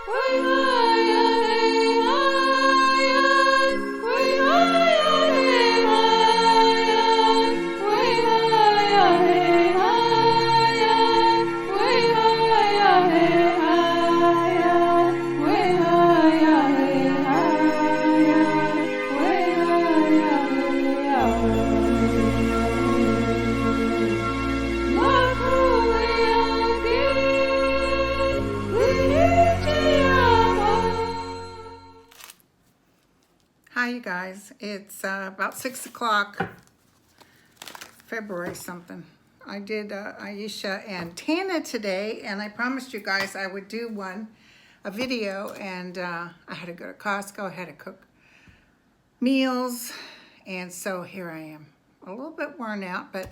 Hi you guys, it's about 6 o'clock, February something. I did Aisha and Tana today, and I promised you guys I would do a video, and I had to go to Costco, I had to cook meals, and so here I am. A little bit worn out, but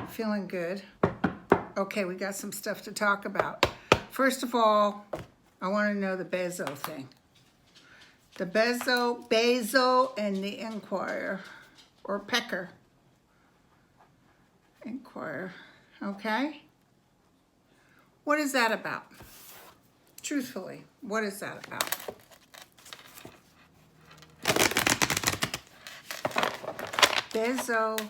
feeling good. Okay, we got some stuff to talk about. First of all, I want to know the Bezo thing. The Bezo and the Enquirer, or Pecker Enquirer, okay? What is that about? Truthfully, what is that about? Bezo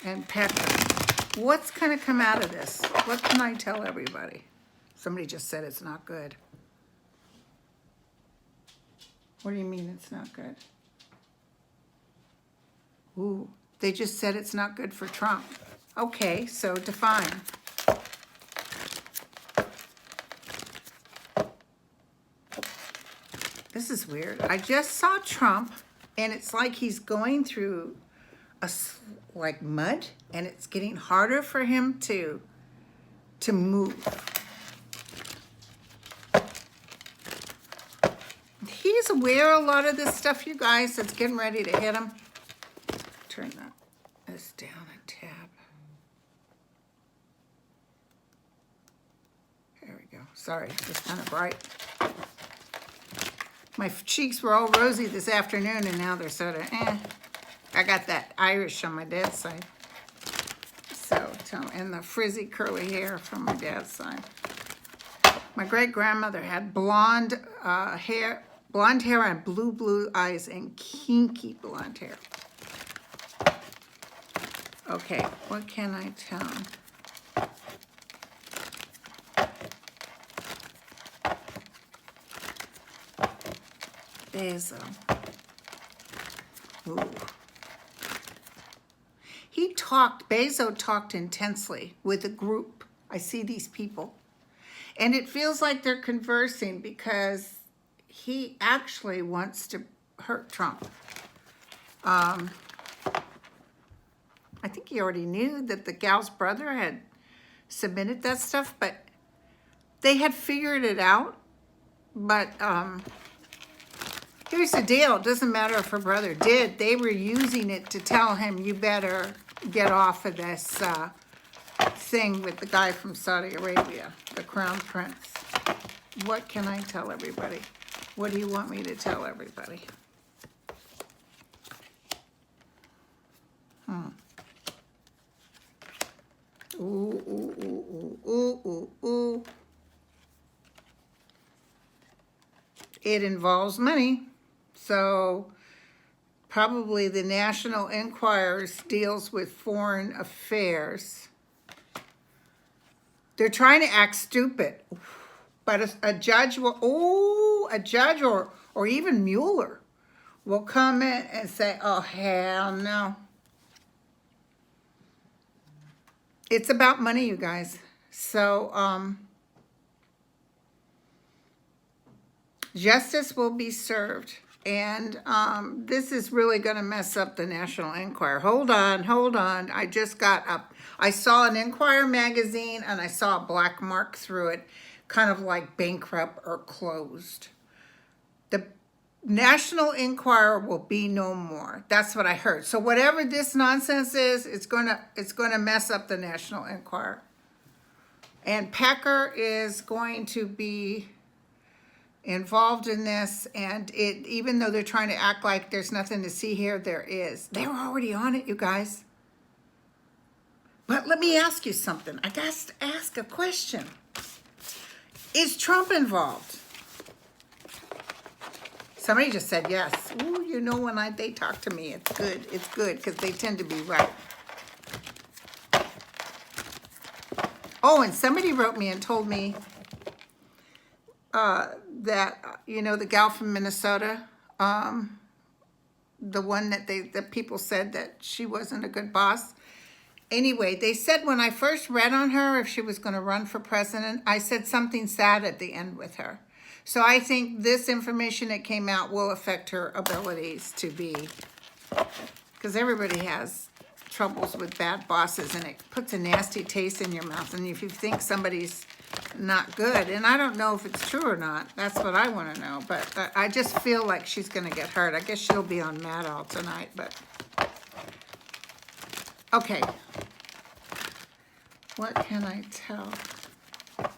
and Pecker. What's gonna come out of this? What can I tell everybody? Somebody just said it's not good. What do you mean it's not good? Ooh, they just said it's not good for Trump. Okay, so define. This is weird. I just saw Trump, and it's like he's going through like mud, and it's getting harder for him to move. He's aware of a lot of this stuff, you guys, that's getting ready to hit him. Turn this down a tab. There we go. Sorry, it's kind of bright. My cheeks were all rosy this afternoon, and now they're sort of, I got that Irish on my dad's side. So, and the frizzy curly hair from my dad's side. My great-grandmother had blonde hair and blue eyes and kinky blonde hair. Okay, what can I tell him? Bezo. Ooh. Bezo talked intensely with a group. I see these people. And it feels like they're conversing because he actually wants to hurt Trump. I think he already knew that the gal's brother had submitted that stuff, but they had figured it out. But here's the deal. It doesn't matter if her brother did. They were using it to tell him, you better get off of this thing with the guy from Saudi Arabia, the Crown Prince. What can I tell everybody? What do you want me to tell everybody? Ooh, ooh, ooh, ooh, ooh, ooh, ooh. It involves money. So probably the National Enquirer deals with foreign affairs. They're trying to act stupid. But a judge will, or even Mueller will come in and say, oh, hell no. It's about money, you guys. So, justice will be served. And this is really going to mess up the National Enquirer. Hold on. I just got up. I saw an Enquirer magazine, and I saw a black mark through it, kind of like bankrupt or closed. The National Enquirer will be no more. That's what I heard. So whatever this nonsense is, it's gonna mess up the National Enquirer. And Pecker is going to be involved in this, and even though they're trying to act like there's nothing to see here, there is. They were already on it, you guys. But let me ask you something. I got to ask a question. Is Trump involved? Somebody just said yes. Ooh, you know, when they talk to me, it's good. It's good because they tend to be right. Oh, and somebody wrote me and told me that, you know, the gal from Minnesota, the one that people said that she wasn't a good boss. Anyway, they said when I first read on her, if she was going to run for president, I said something sad at the end with her. So I think this information that came out will affect her abilities to be, because everybody has troubles with bad bosses, and it puts a nasty taste in your mouth. And if you think somebody's not good, and I don't know if it's true or not, that's what I want to know, but I just feel like she's going to get hurt. I guess she'll be on Maddow tonight, but okay. What can I tell?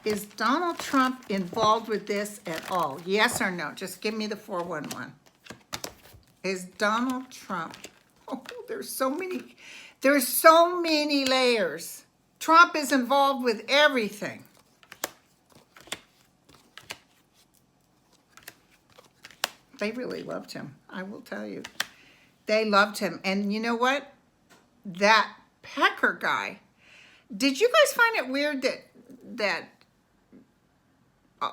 Is Donald Trump involved with this at all? Yes or no? Just give me the 411. Is Donald Trump, oh, there's so many layers. Trump is involved with everything. They really loved him, I will tell you. They loved him. And you know what? That Pecker guy, did you guys find it weird that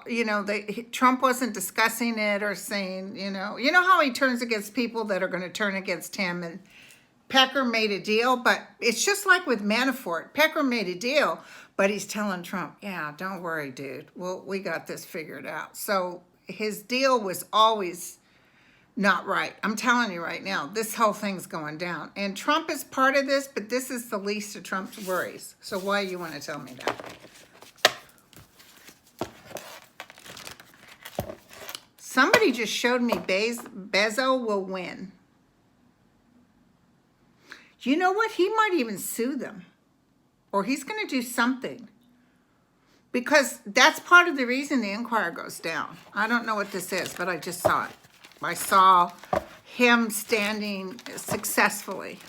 you know, Trump wasn't discussing it or saying, you know how he turns against people that are going to turn against him, and Pecker made a deal, but it's just like with Manafort. Pecker made a deal, but he's telling Trump, yeah, don't worry, dude. Well, we got this figured out. So his deal was always not right. I'm telling you right now, this whole thing's going down. And Trump is part of this, but this is the least of Trump's worries. So why you want to tell me that? Somebody just showed me Bezo will win. You know what? He might even sue them. Or he's going to do something. Because that's part of the reason the Enquirer goes down. I don't know what this is, but I just saw it. I saw him standing successfully.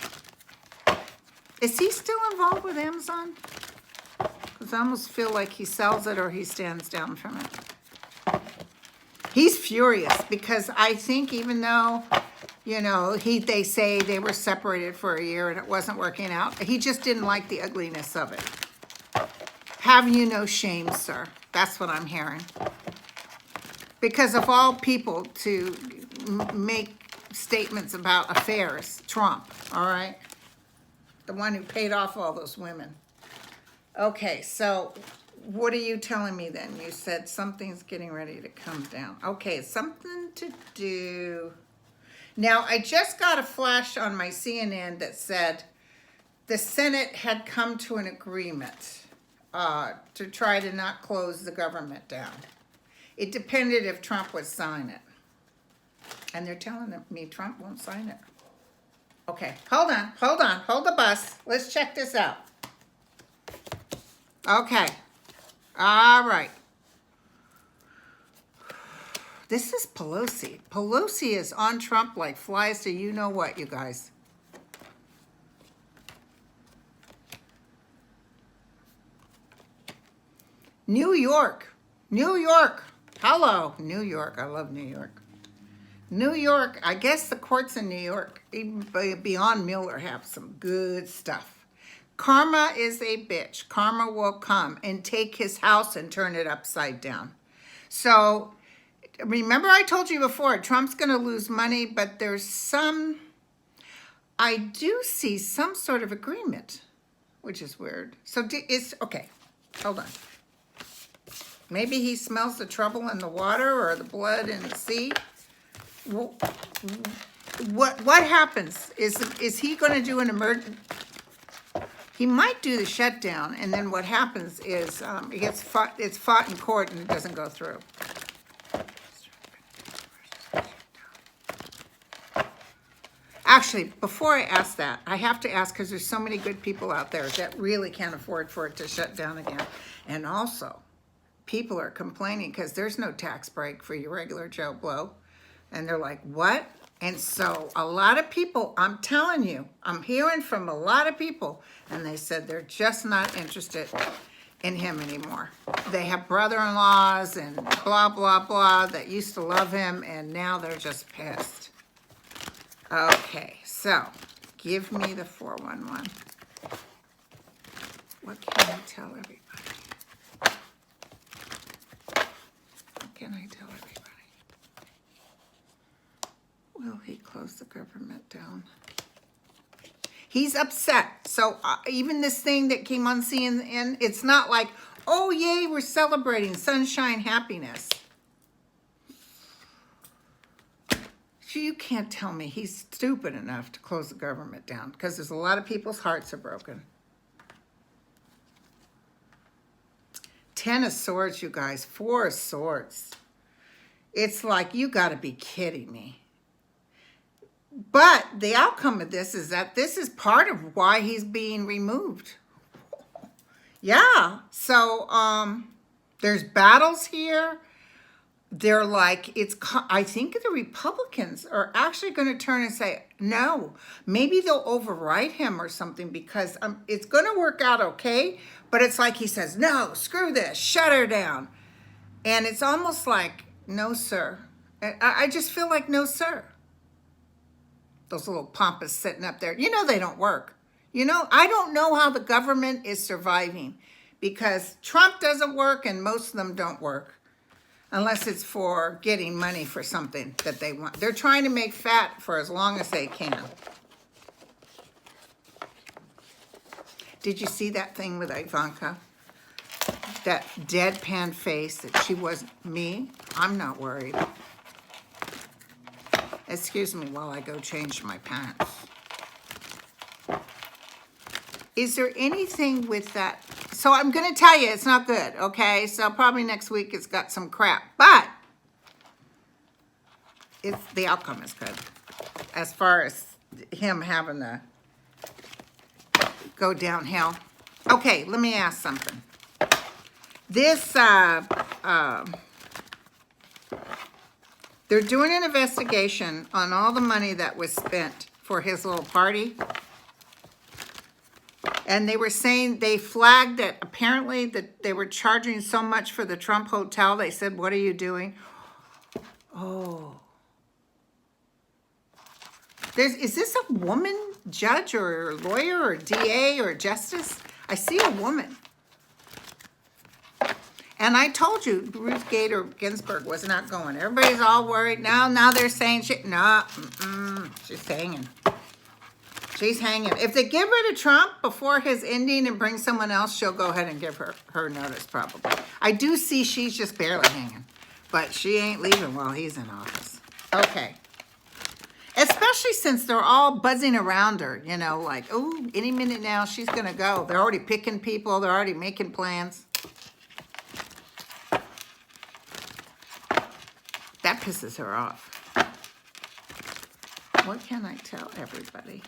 Is he still involved with Amazon? Because I almost feel like he sells it or he stands down from it. He's furious because I think even though, you know, they say they were separated for a year and it wasn't working out, he just didn't like the ugliness of it. Have you no shame, sir? That's what I'm hearing. Because of all people to make statements about affairs, Trump, all right? The one who paid off all those women. Okay, so what are you telling me then? You said something's getting ready to come down. Okay, something to do. Now, I just got a flash on my CNN that said the Senate had come to an agreement to try to not close the government down. It depended if Trump would sign it. And they're telling me Trump won't sign it. Okay, hold the bus. Let's check this out. Okay. All right. This is Pelosi. Pelosi is on Trump like flies to you know what, you guys. New York. New York. Hello, New York. I love New York. New York, I guess the courts in New York, even beyond Mueller, have some good stuff. Karma is a bitch. Karma will come and take his house and turn it upside down. So remember I told you before, Trump's going to lose money, but I do see some sort of agreement, which is weird. So okay, hold on. Maybe he smells the trouble in the water or the blood in the sea. What happens? Is he going to do an emergency? He might do the shutdown, and then what happens is it's fought in court and it doesn't go through. Actually, before I ask that, I have to ask because there's so many good people out there that really can't afford for it to shut down again. And also, people are complaining because there's no tax break for your regular Joe Blow. And they're like, what? And so a lot of people, I'm telling you, I'm hearing from a lot of people, and they said they're just not interested in him anymore. They have brother-in-laws and blah, blah, blah that used to love him, and now they're just pissed. Okay, so give me the 411. What can I tell everybody? What can I tell everybody? Will he close the government down? He's upset. So even this thing that came on CNN, it's not like, oh, yay, we're celebrating sunshine, happiness. You can't tell me he's stupid enough to close the government down, because there's a lot of people's hearts are broken. 10 of Swords, you guys. 4 of Swords. It's like, you got to be kidding me. But the outcome of this is that this is part of why he's being removed. Yeah. So there's battles here. They're like, I think the Republicans are actually going to turn and say, no, maybe they'll override him or something, because it's going to work out okay. But it's like he says, no, screw this, shut her down. And it's almost like, no, sir. I just feel like, no, sir. Those little pompous sitting up there, you know, they don't work. You know, I don't know how the government is surviving, because Trump doesn't work and most of them don't work. Unless it's for getting money for something that they want. They're trying to make fat for as long as they can. Did you see that thing with Ivanka? That deadpan face that she wasn't me? I'm not worried. Excuse me while I go change my pants. Is there anything with that? So I'm going to tell you, it's not good, okay? So probably next week it's got some crap. But the outcome is good. As far as him having to go downhill. Okay, let me ask something. This, they're doing an investigation on all the money that was spent for his little party. And they were saying, they flagged that apparently that they were charging so much for the Trump hotel. They said, what are you doing? Oh. Is this a woman judge or lawyer or DA or justice? I see a woman. And I told you Ruth Bader Ginsburg was not going. Everybody's all worried. Now they're saying, she's hanging. She's hanging. If they get rid of Trump before his ending and bring someone else, she'll go ahead and give her notice probably. I do see she's just barely hanging, but she ain't leaving while he's in office. Okay. Especially since they're all buzzing around her, you know, like, oh, any minute now she's going to go. They're already picking people. They're already making plans. That pisses her off. What can I tell everybody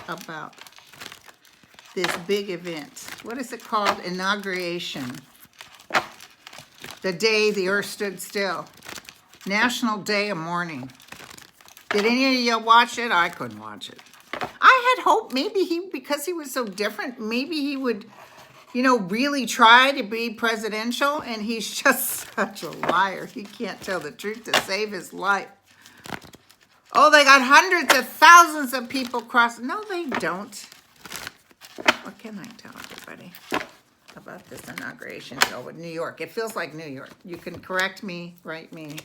about this big event? What is it called? Inauguration. The day the earth stood still. National Day of Mourning. Did any of you watch it? I couldn't watch it. I had hope maybe because he was so different, maybe he would, you know, really try to be presidential, and he's just such a liar. He can't tell the truth to save his life. Oh, they got hundreds of thousands of people crossing. No, they don't. What can I tell everybody about this inauguration show with New York? It feels like New York. You can correct me, write me.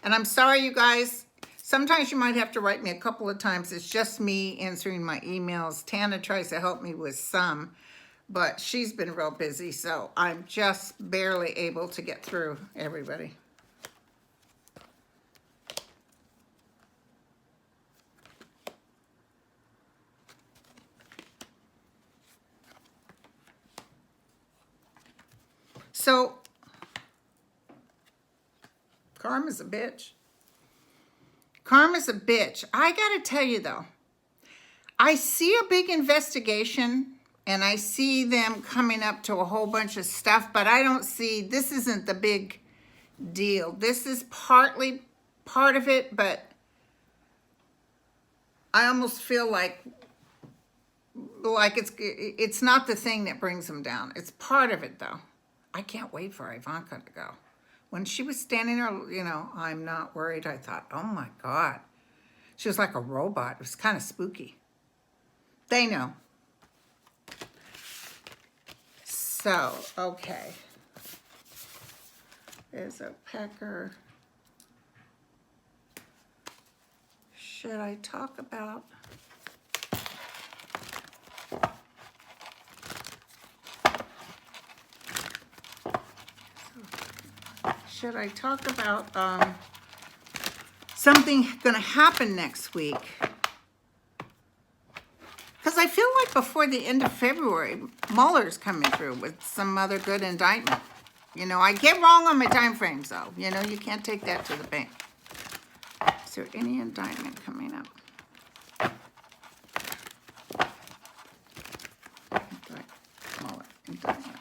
And I'm sorry, you guys. Sometimes you might have to write me a couple of times. It's just me answering my emails. Tana tries to help me with some, but she's been real busy, so I'm just barely able to get through everybody. So, karma's a bitch. Karma's a bitch. I gotta tell you though, I see a big investigation and I see them coming up to a whole bunch of stuff, but I don't see, this isn't the big deal. This is partly part of it, but I almost feel like like it's not the thing that brings them down. It's part of it, though. I can't wait for Ivanka to go. When she was standing there, you know, I'm not worried, I thought, oh my God. She was like a robot. It was kind of spooky. They know. So, okay. Bezo-Pecker. Should I talk about... Should I talk about something going to happen next week? Because I feel like before the end of February, Mueller's coming through with some other good indictment. You know, I get wrong on my time frames, though. You know, you can't take that to the bank. Is there any indictment coming up? Mueller indictment.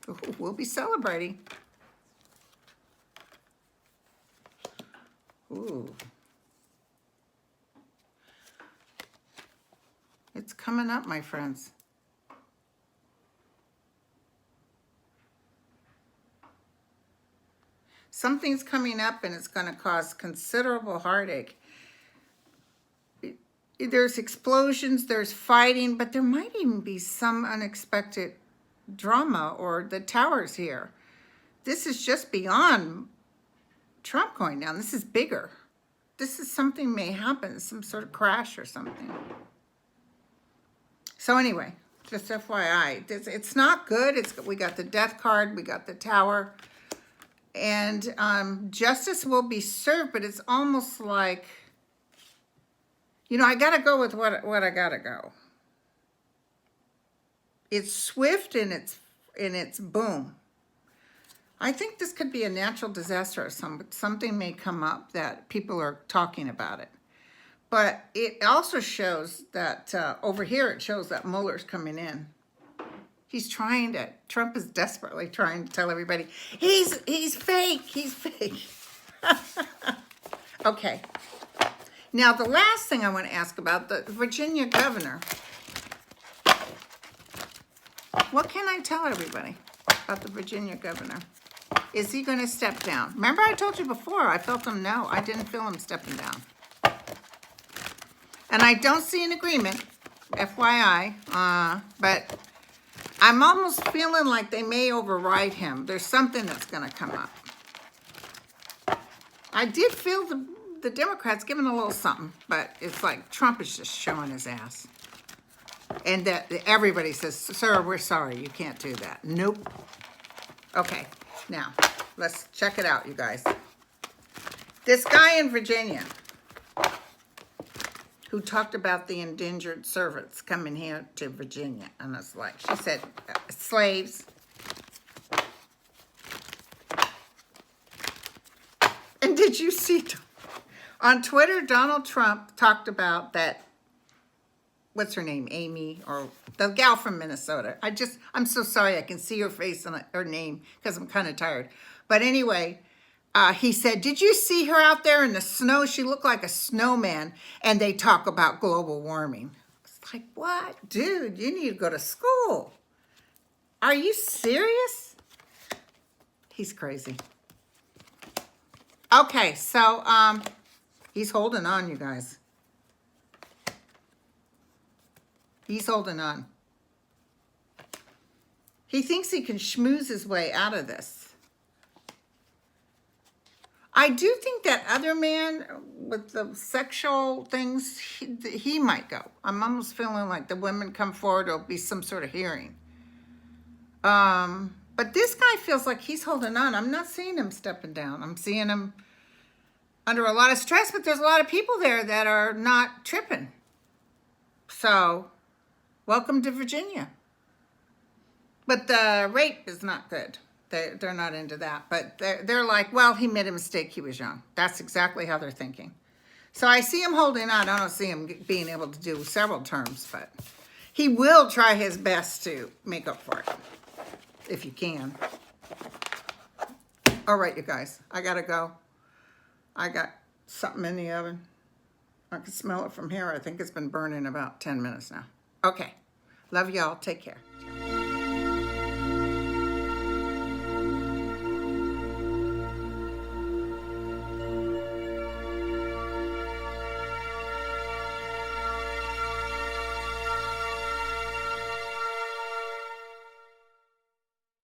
Ooh, we'll be celebrating. Ooh. It's coming up, my friends. Something's coming up and it's going to cause considerable heartache. There's explosions, there's fighting, but there might even be some unexpected drama or the towers here. This is just beyond Trump going down. This is bigger. This is something may happen, some sort of crash or something. So anyway, just FYI, it's not good. We got the death card, we got the tower, and justice will be served, but it's almost like, you know, I got to go with what I got to go. It's swift and it's boom. I think this could be a natural disaster or something may come up that people are talking about it. But it also shows that over here, it shows that Mueller's coming in. Trump is desperately trying to tell everybody, he's fake, he's fake. Okay. Now, the last thing I want to ask about, the Virginia governor. What can I tell everybody about the Virginia governor? Is he going to step down? Remember I told you before, I felt him no. I didn't feel him stepping down. And I don't see an agreement, FYI, but I'm almost feeling like they may override him. There's something that's going to come up. I did feel the Democrats giving a little something, but it's like Trump is just showing his ass. And that everybody says, sir, we're sorry, you can't do that. Nope. Okay, now, let's check it out, you guys. This guy in Virginia who talked about the indentured servants coming here to Virginia. And it's like, she said, slaves. And did you see, on Twitter, Donald Trump talked about that, what's her name, Amy, or the gal from Minnesota. I'm so sorry, I can see her face and her name because I'm kind of tired. But anyway, he said, did you see her out there in the snow? She looked like a snowman. And they talk about global warming. It's like, what? Dude, you need to go to school. Are you serious? He's crazy. Okay, so he's holding on, you guys. He's holding on. He thinks he can schmooze his way out of this. I do think that other man with the sexual things, he might go. I'm almost feeling like the women come forward, there'll be some sort of hearing. But this guy feels like he's holding on. I'm not seeing him stepping down. I'm seeing him under a lot of stress, but there's a lot of people there that are not tripping. So, welcome to Virginia. But the rape is not good. They're not into that. But they're like, well, he made a mistake. He was young. That's exactly how they're thinking. So I see him holding on. I don't see him being able to do several terms. But he will try his best to make up for it. If you can. All right, you guys. I got to go. I got something in the oven. I can smell it from here. I think it's been burning about 10 minutes now. Okay. Love y'all. Take care.